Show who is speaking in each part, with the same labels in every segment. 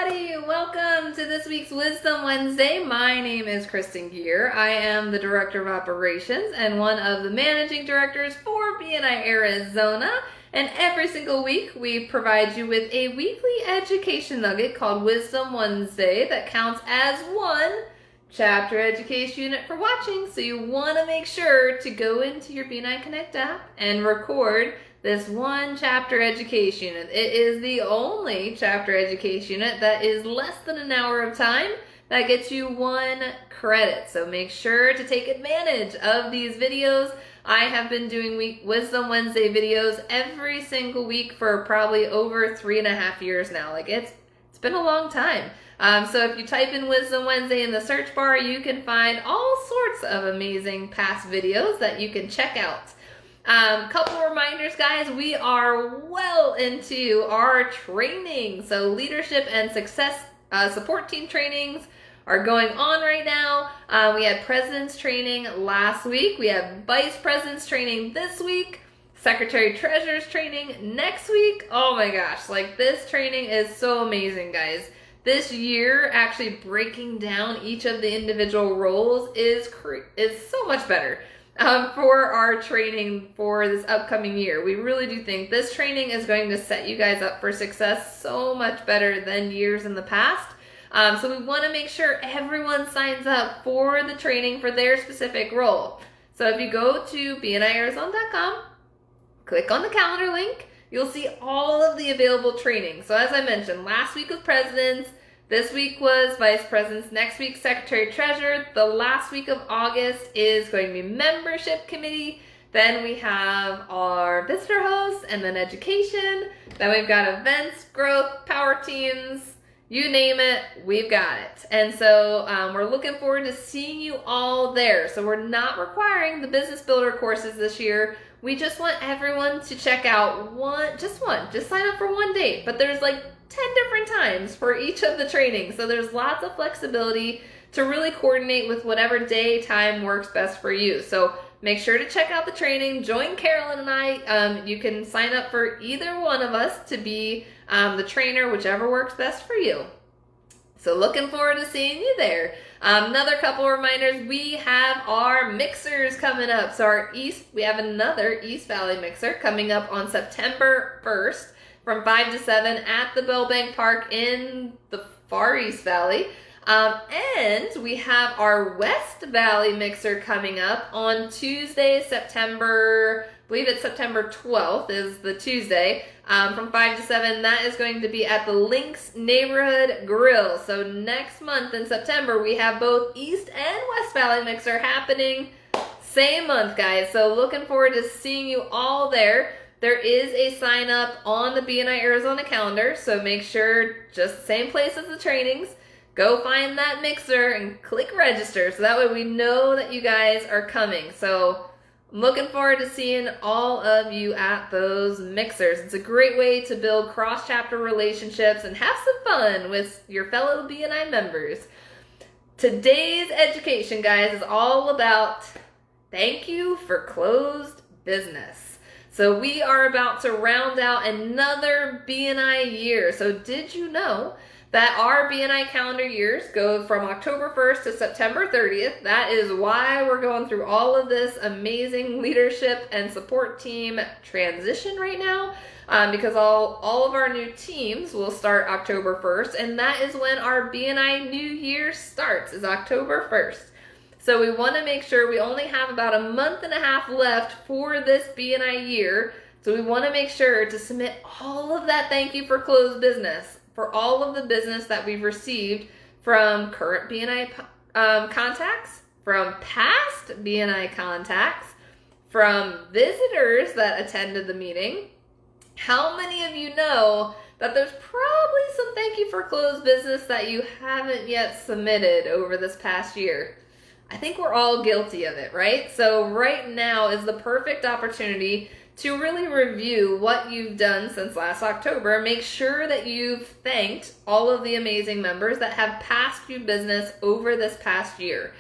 Speaker 1: everybody! Welcome to this week's Wisdom Wednesday. My name is Kristen Gear. I am the Director of Operations and one of the Managing Directors for BNI Arizona. And every single week we provide you with a weekly education nugget called Wisdom Wednesday that counts as one chapter education unit for watching. So you want to make sure to go into your BNI Connect app and record this one chapter education unit. It is the only chapter education unit that is less than an hour of time that gets you 1 credit. So make sure to take advantage of these videos. I have been doing Wisdom Wednesday videos every single week for probably over 3.5 years now. It's been a long time. So if you type in Wisdom Wednesday in the search bar, you can find all sorts of amazing past videos that you can check out. Couple reminders, guys, we are well into our training. So leadership and success support team trainings are going on right now. We had president's training last week. We have vice president's training this week. Secretary treasurer's training next week. Oh my gosh, this training is so amazing, guys. This year, actually breaking down each of the individual roles is so much better. For our training for this upcoming year. We really do think this training is going to set you guys up for success so much better than years in the past. So we want to make sure everyone signs up for the training for their specific role. So if you go to bniarizona.com, click on the calendar link, you'll see all of the available training. So as I mentioned, last week was presidents, this week was vice presidents, next week secretary treasurer, the last week of August is going to be membership committee, then we have our visitor hosts, and then education, then we've got events, growth, power teams, you name it, we've got it. And so we're looking forward to seeing you all there. So we're not requiring the business builder courses this year. We just want everyone to check out just sign up for one date, but there's 10 different times for each of the trainings. So there's lots of flexibility to really coordinate with whatever day time works best for you. So make sure to check out the training. Join Carolyn and I. You can sign up for either one of us to be the trainer, whichever works best for you. So looking forward to seeing you there. Another couple reminders, we have our mixers coming up. So we have another East Valley mixer coming up on September 1st. From 5 to 7 at the Bellbank Park in the Far East Valley. And we have our West Valley mixer coming up on Tuesday, I believe it's September 12th is the Tuesday, from 5 to 7. That is going to be at the Links Neighborhood Grill. So next month in September, we have both East and West Valley mixer happening same month, guys. So looking forward to seeing you all there. There is a sign up on the BNI Arizona calendar, so make sure, just the same place as the trainings, go find that mixer and click register, so that way we know that you guys are coming. So I'm looking forward to seeing all of you at those mixers. It's a great way to build cross-chapter relationships and have some fun with your fellow BNI members. Today's education, guys, is all about thank you for closed business. So we are about to round out another BNI year. So did you know that our BNI calendar years go from October 1st to September 30th? That is why we're going through all of this amazing leadership and support team transition right now, because all of our new teams will start October 1st, and that is when our BNI new year starts, is October 1st. So we want to make sure we only have about a month and a half left for this BNI year. So we want to make sure to submit all of that thank you for closed business for all of the business that we've received from current BNI contacts, from past BNI contacts, from visitors that attended the meeting. How many of you know that there's probably some thank you for closed business that you haven't yet submitted over this past year? I think we're all guilty of it, right? So right now is the perfect opportunity to really review what you've done since last October. Make sure that you've thanked all of the amazing members that have passed you business over this past year.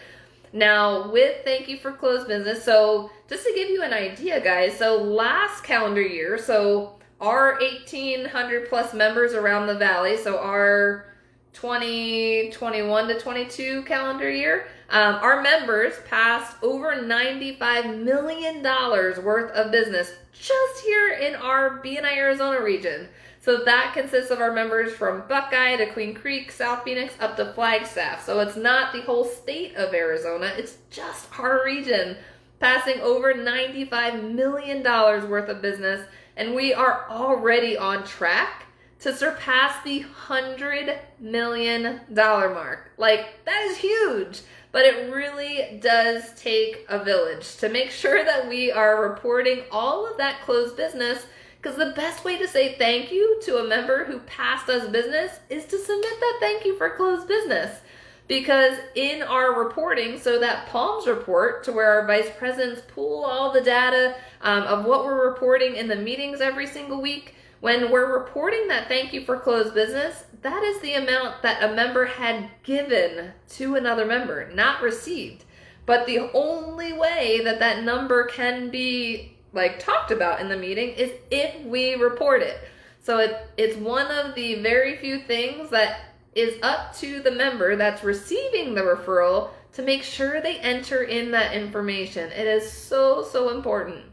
Speaker 1: Now, with thank you for closed business, so just to give you an idea, guys, so last calendar year, so our 1,800 plus members around the valley, so our 2021 to 22 calendar year, our members passed over $95 million worth of business just here in our BNI Arizona region. So that consists of our members from Buckeye to Queen Creek, South Phoenix, up to Flagstaff. So it's not the whole state of Arizona, it's just our region, passing over $95 million worth of business. And we are already on track to surpass the $100 million mark. Like, that is huge. But it really does take a village to make sure that we are reporting all of that closed business, because the best way to say thank you to a member who passed us business is to submit that thank you for closed business. Because in our reporting, so that Palms report, to where our vice presidents pull all the data of what we're reporting in the meetings every single week, when we're reporting that thank you for closed business, that is the amount that a member had given to another member, not received. But the only way that that number can be talked about in the meeting is if we report it. So it's one of the very few things that is up to the member that's receiving the referral to make sure they enter in that information. It is so, so important.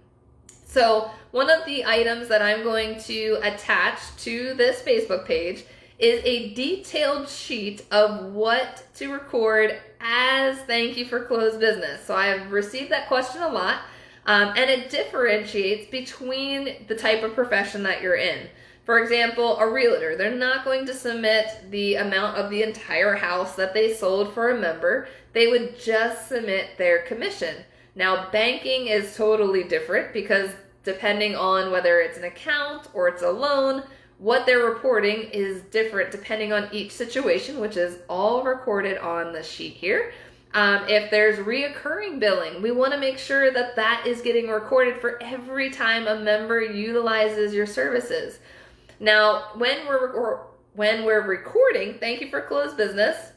Speaker 1: So one of the items that I'm going to attach to this Facebook page is a detailed sheet of what to record as thank you for closed business. So I have received that question a lot, and it differentiates between the type of profession that you're in. For example, a realtor, they're not going to submit the amount of the entire house that they sold for a member. They would just submit their commission. Now, banking is totally different because depending on whether it's an account or it's a loan, what they're reporting is different depending on each situation, which is all recorded on the sheet here. If there's reoccurring billing, we want to make sure that that is getting recorded for every time a member utilizes your services. Now, when we're recording thank you for closed business,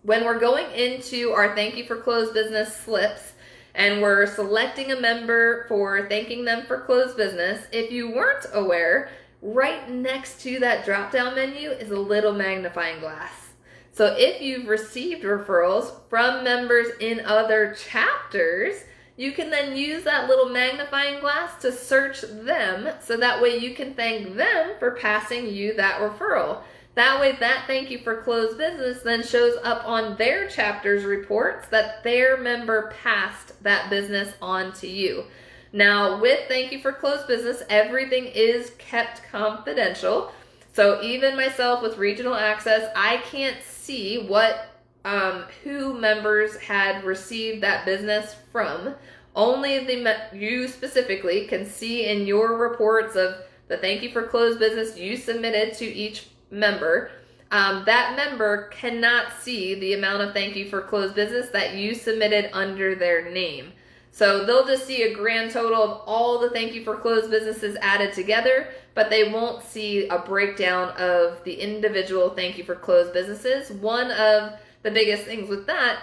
Speaker 1: when we're going into our thank you for closed business slips and we're selecting a member for thanking them for closed business, if you weren't aware, right next to that drop-down menu is a little magnifying glass. So if you've received referrals from members in other chapters, you can then use that little magnifying glass to search them, so that way you can thank them for passing you that referral. That way that thank you for closed business then shows up on their chapter's reports that their member passed that business on to you. Now, with thank you for closed business, everything is kept confidential. So even myself with regional access, I can't see what who members had received that business from. Only you specifically can see in your reports of the thank you for closed business you submitted to each member. That member cannot see the amount of thank you for closed business that you submitted under their name. So they'll just see a grand total of all the thank you for closed businesses added together, but they won't see a breakdown of the individual thank you for closed businesses. One of the biggest things with that,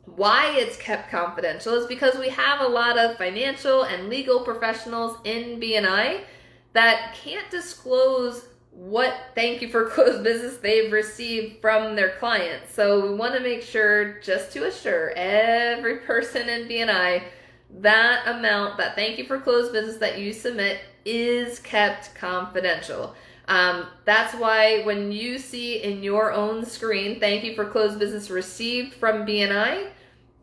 Speaker 1: why it's kept confidential, is because we have a lot of financial and legal professionals in BNI that can't disclose what thank you for closed business they've received from their clients. So we want to make sure, just to assure every person in BNI, that amount, that thank you for closed business that you submit is kept confidential. That's why when you see in your own screen, thank you for closed business received from BNI,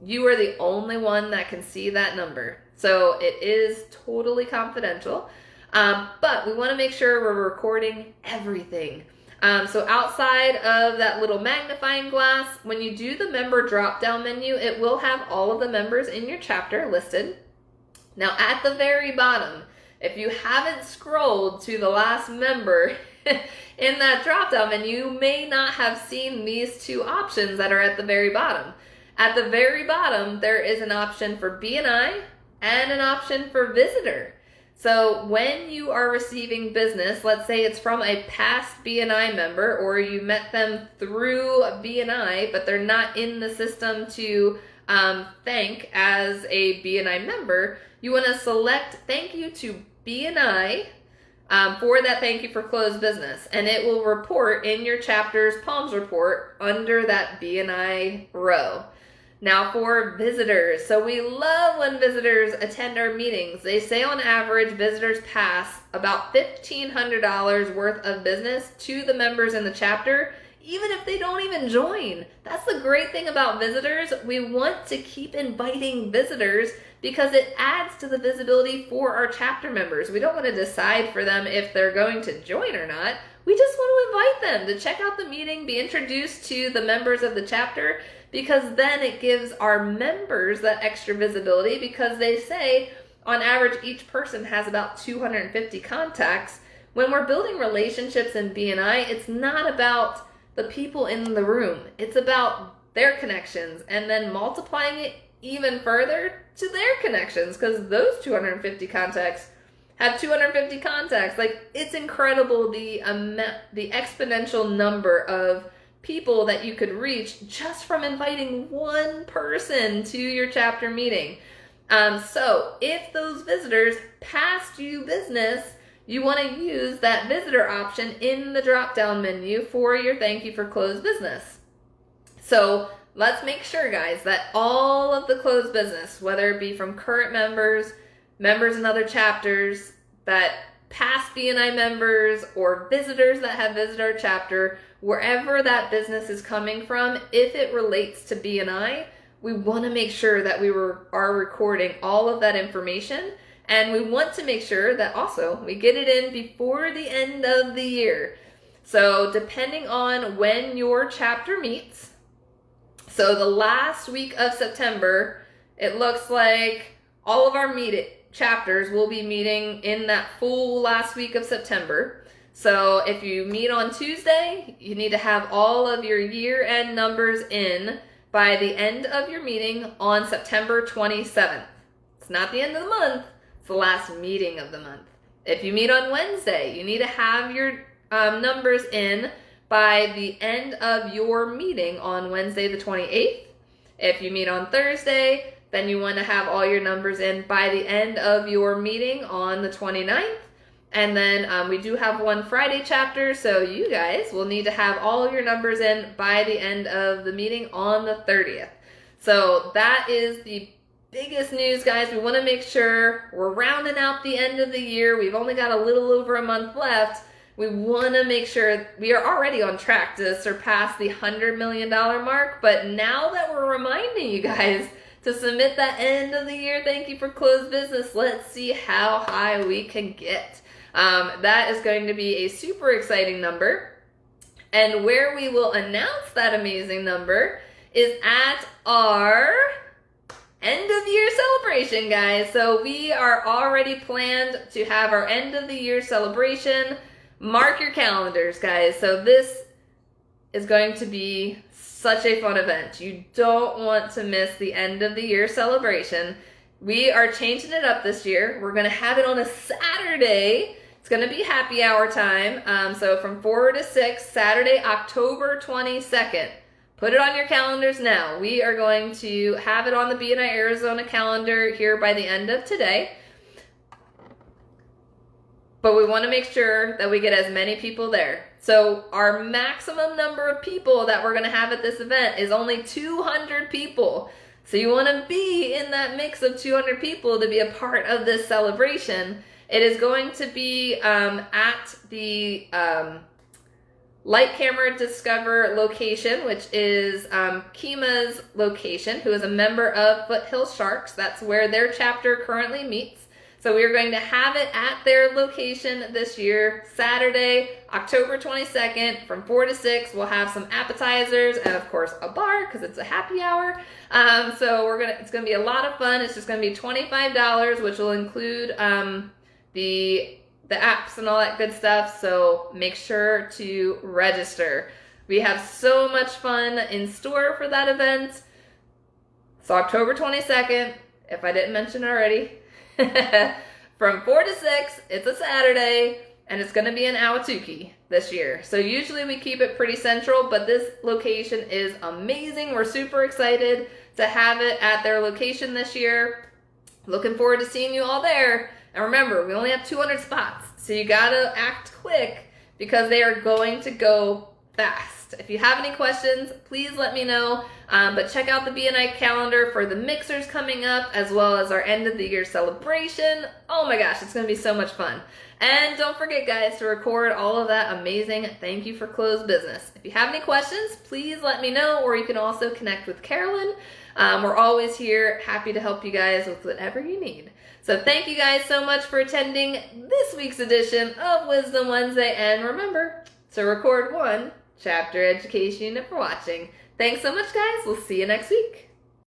Speaker 1: you are the only one that can see that number. So it is totally confidential. But we want to make sure we're recording everything. So outside of that little magnifying glass, when you do the member drop-down menu, it will have all of the members in your chapter listed. Now at the very bottom, if you haven't scrolled to the last member in that drop-down menu, you may not have seen these two options that are at the very bottom. At the very bottom, there is an option for BNI and an option for visitor. So when you are receiving business, let's say it's from a past BNI member, or you met them through BNI, but they're not in the system to thank as a BNI member, you want to select thank you to BNI for that thank you for closed business. And it will report in your chapter's Palms report under that BNI row. Now for visitors. So we love when visitors attend our meetings. They say on average visitors pass about $1,500 worth of business to the members in the chapter, even if they don't even join. That's the great thing about visitors. We want to keep inviting visitors because it adds to the visibility for our chapter members. We don't want to decide for them if they're going to join or not. We just want to invite them to check out the meeting, be introduced to the members of the chapter, because then it gives our members that extra visibility, because they say on average each person has about 250 contacts. When we're building relationships in BNI, it's not about the people in the room. It's about their connections and then multiplying it even further to their connections, because those 250 contacts have 250 contacts. Like, it's incredible the exponential number of people that you could reach just from inviting one person to your chapter meeting. So if those visitors passed you business, you want to use that visitor option in the drop-down menu for your thank you for closed business. So let's make sure, guys, that all of the closed business, whether it be from current members, members in other chapters, that past BNI members, or visitors that have visited our chapter, wherever that business is coming from, if it relates to BNI, we want to make sure that are recording all of that information. And we want to make sure that also we get it in before the end of the year. So depending on when your chapter meets, so the last week of September, it looks like all of our chapters will be meeting in that full last week of September. So if you meet on Tuesday, you need to have all of your year-end numbers in by the end of your meeting on September 27th. It's not the end of the month, it's the last meeting of the month. If you meet on Wednesday, you need to have your numbers in by the end of your meeting on Wednesday the 28th. If you meet on Thursday, then you want to have all your numbers in by the end of your meeting on the 29th. And then we do have one Friday chapter, so you guys will need to have all your numbers in by the end of the meeting on the 30th. So that is the biggest news, guys. We want to make sure we're rounding out the end of the year. We've only got a little over a month left. We want to make sure we are already on track to surpass the $100 million mark. But now that we're reminding you guys to submit that end of the year thank you for closed business, let's see how high we can get. That is going to be a super exciting number. And where we will announce that amazing number is at our end of year celebration, guys. So we are already planned to have our end of the year celebration. Mark your calendars, guys. So this is going to be such a fun event. You don't want to miss the end of the year celebration. We are changing it up this year. We're going to have it on a Saturday. It's going to be happy hour time. So from 4 to 6, Saturday, October 22nd. Put it on your calendars now. We are going to have it on the BNI Arizona calendar here by the end of today. But we want to make sure that we get as many people there. So our maximum number of people that we're going to have at this event is only 200 people. So you want to be in that mix of 200 people to be a part of this celebration. It is going to be at the Light Camera Discover location, which is Kima's location, who is a member of Foothill Sharks. That's where their chapter currently meets. So we are going to have it at their location this year, Saturday, October 22nd, from 4 to 6. We'll have some appetizers and, of course, a bar because it's a happy hour. So it's going to be a lot of fun. It's just going to be $25, which will include the apps and all that good stuff. So make sure to register. We have so much fun in store for that event. So October 22nd, if I didn't mention it already, from 4 to 6, it's a Saturday, and it's going to be in Ahwatukee this year. So usually we keep it pretty central, but this location is amazing. We're super excited to have it at their location this year. Looking forward to seeing you all there. And remember, we only have 200 spots, so you gotta act quick because they are going to go fast. If you have any questions, please let me know. But check out the BNI calendar for the mixers coming up, as well as our end of the year celebration. Oh my gosh, it's gonna be so much fun. And don't forget, guys, to record all of that amazing thank you for closed business. If you have any questions, please let me know, or you can also connect with Carolyn. We're always here, happy to help you guys with whatever you need. So thank you guys so much for attending this week's edition of Wisdom Wednesday. And remember to record one chapter education unit for watching. Thanks so much, guys. We'll see you next week.